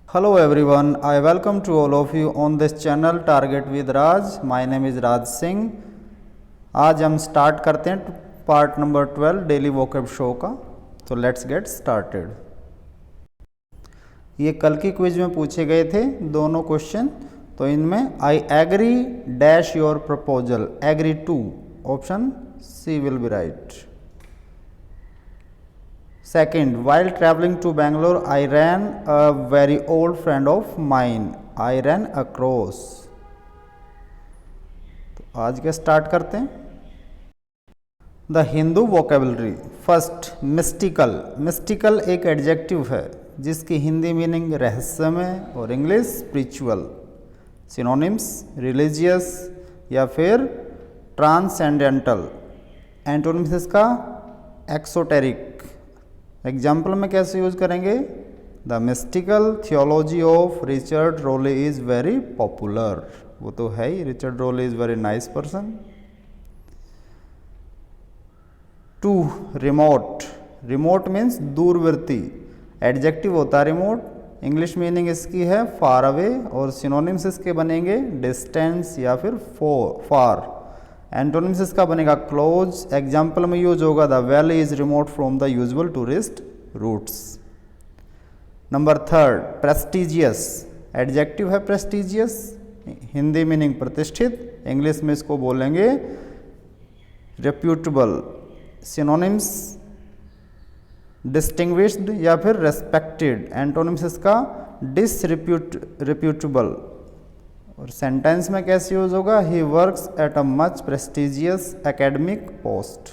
Hello everyone, I welcome to all of you on this channel Target with Raj. My name is Raj Singh. आज हम start करते हैं part number 12 daily vocab show का। तो let's get started. ये कल की quiz में पूछे गए थे दोनों क्वेश्चन। तो इनमें I agree dash your proposal, agree to, option C will be right. Second, while traveling to Bangalore, I ran a very old friend of mine. I ran across. तो आज के स्टार्ट करते हैं। The Hindu vocabulary. First, mystical. Mystical एक adjective है जिसकी हिंदी meaning रहस्यमय और इंग्लिश स्पिरिचुअल। सिनोनिम्स, रिलीजियस या फिर ट्रांसेंडेंटल। एंटोनिम्स इसका एक्सोटेरिक। एग्जाम्पल में कैसे यूज करेंगे? The mystical theology of Richard Rolle is very popular. वो तो है ही, Richard Rolle is very nice person. Two, remote. Remote means दूरवर्ती। एडजेक्टिव होता है रिमोट, इंग्लिश मीनिंग इसकी है फार अवे और सिनोनिम्स इसके बनेंगे डिस्टेंस या फिर फार। एंटोनिम्स इसका बनेगा क्लोज। एग्जाम्पल में यूज होगा the valley is remote from the usual tourist routes. Number third, prestigious. Adjective है प्रेस्टिजियस, हिंदी मीनिंग प्रतिष्ठित, इंग्लिश में इसको बोलेंगे रेप्यूटेबल। सिनोनिम्स डिस्टिंग्विश्ड या फिर रेस्पेक्टेड। एंटोनिम्स इसका डिसरिप्यूटेबल। और सेंटेंस में कैसे यूज होगा? He works at a much prestigious academic post.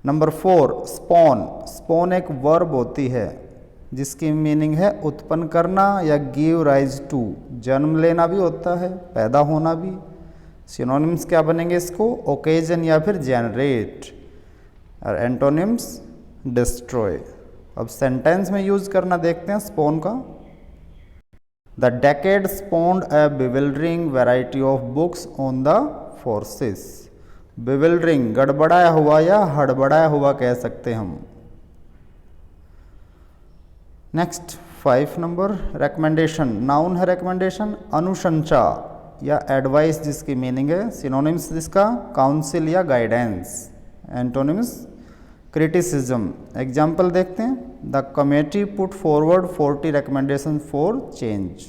Number four, spawn. Spawn एक वर्ब होती है जिसकी मीनिंग है उत्पन्न करना या गिव राइज टू। जन्म लेना भी होता है, पैदा होना भी। सिनोनिम्स क्या बनेंगे इसको? ओकेजन या फिर जेनरेट। और एंटोनिम्स डिस्ट्रॉय। अब सेंटेंस में यूज करना देखते हैं स्पॉन का। The decade spawned a bewildering variety of books on the forces. Bewildering गड़बड़ाया हुआ या हड़बड़ाया हुआ कह सकते हम। Next 5 number, recommendation. नाउन है रिकमेंडेशन, अनुशंसा या एडवाइस जिसकी मीनिंग है। सिनोनिम्स जिसका काउंसिल या गाइडेंस। Antonyms criticism. एग्जाम्पल देखते हैं। The committee put forward 40 recommendation for change.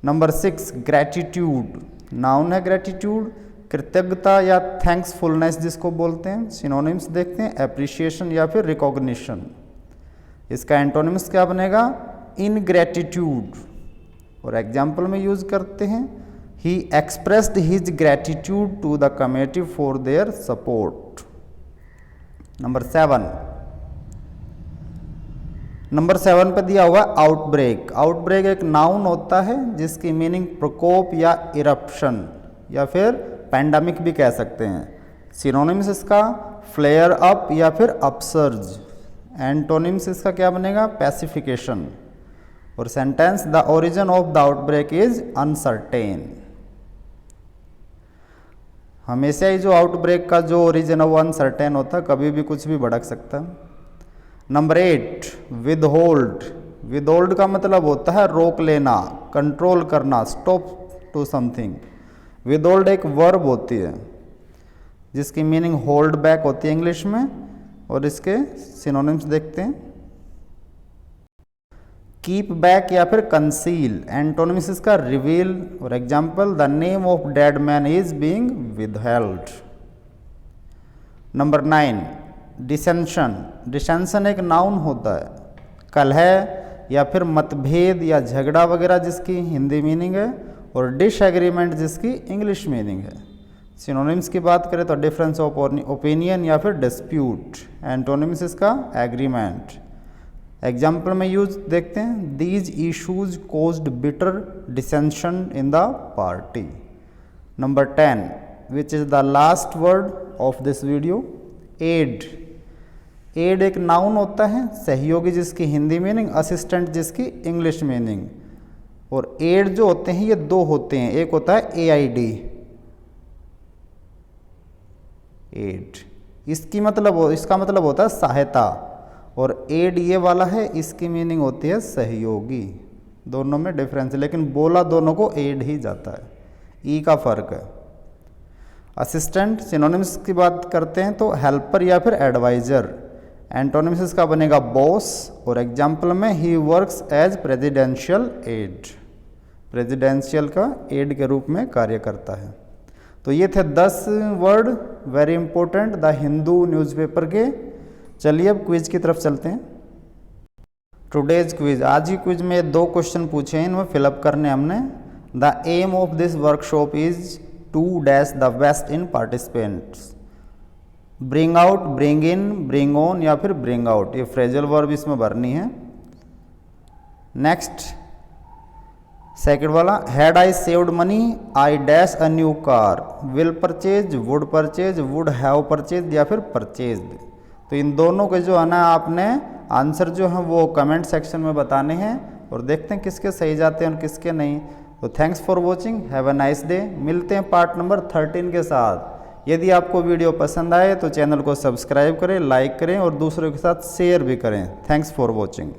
Number 6, gratitude. Noun है ग्रैटिट्यूड, कृतज्ञता या थैंक्सफुलनेस जिसको बोलते हैं। सिनोनिम्स देखते हैं, एप्रिसिएशन या फिर रिकॉग्निशन। इसका एंटोनिम्स क्या बनेगा? इनग्रैटिट्यूड। और एग्जाम्पल में यूज करते हैं, he expressed his gratitude to the committee for their support. Number 7 पे दिया हुआ आउटब्रेक। आउटब्रेक एक नाउन होता है जिसकी मीनिंग प्रकोप या इरप्शन या फिर पैंडेमिक भी कह सकते हैं। सिनोनिम्स इसका फ्लेयर अप या फिर अपसर्ज। एंटोनिम्स इसका क्या बनेगा? पैसिफिकेशन। और sentence the origin of the outbreak is uncertain. हमेशा ही जो आउटब्रेक का जो ओरिजिन है वो अनसर्टेन होता है, कभी भी कुछ भी भड़क सकता है। Number 8, withhold. विदहोल्ड का मतलब होता है रोक लेना, कंट्रोल करना, स्टॉप टू समथिंग। विदहोल्ड एक वर्ब होती है जिसकी मीनिंग होल्ड बैक होती है इंग्लिश में। और इसके सिनोनिम्स देखते हैं, कीप बैक या फिर कंसील। एंटोनिम्स इसका रिवील। और example the name of dead man is being withheld. Number 9, डिसेंशन। डिसेंशन एक नाउन होता है, कलह या फिर मतभेद या झगड़ा वगैरह जिसकी हिंदी मीनिंग है। और डिसएग्रीमेंट जिसकी इंग्लिश मीनिंग है। सिनोनिम्स की बात करें तो डिफरेंस ऑफ ओपिनियन या फिर डिस्प्यूट। एंटोनिम्स इसका एग्रीमेंट। एग्जाम्पल में यूज देखते हैं, these issues caused bitter dissension in the party. Number 10, which is the last word of this video, aide. Aide एक नाउन होता है, सहयोगी जिसकी हिंदी मीनिंग, असिस्टेंट जिसकी इंग्लिश मीनिंग। और एड जो होते हैं ये दो होते हैं, एक होता है AID, एड। इसका मतलब होता है सहायता। और एड ये वाला है, इसकी मीनिंग होती है सहयोगी। दोनों में डिफरेंस है, लेकिन बोला दोनों को एड ही जाता है, ई का फर्क है। असिस्टेंट सिनोनिम्स की बात करते हैं तो हेल्पर या फिर एडवाइजर। एंटोनिम्स इसका बनेगा बॉस, और एग्जाम्पल में ही works as presidential aide, presidential का एड के रूप में कार्य करता है। तो ये थे 10 word very important the Hindu newspaper के। चलिए अब क्विज की तरफ चलते हैं। टुडेज क्विज, आज की क्विज में 2 क्वेश्चन पूछे हैं, इनमें फिलअप करने हमने। The aim of this workshop is to dash the best in participants. Bring out, bring in, bring on या फिर ब्रिंग आउट, ये फ्रेजल वर्ब इसमें भरनी है। नेक्स्ट सेकंड वाला, had I saved money I dash a new car. Will purchase, would purchase, would have purchase या फिर purchased. तो इन दोनों के जो है ना आपने आंसर जो है वो कमेंट सेक्शन में बताने हैं, और देखते हैं किसके सही जाते हैं और किसके नहीं। तो thanks for watching, have a nice day. मिलते हैं पार्ट नंबर 13 के साथ। यदि आपको वीडियो पसंद आए तो चैनल को सब्सक्राइब करें, लाइक करें और दूसरों के साथ शेयर भी करें। Thanks for watching.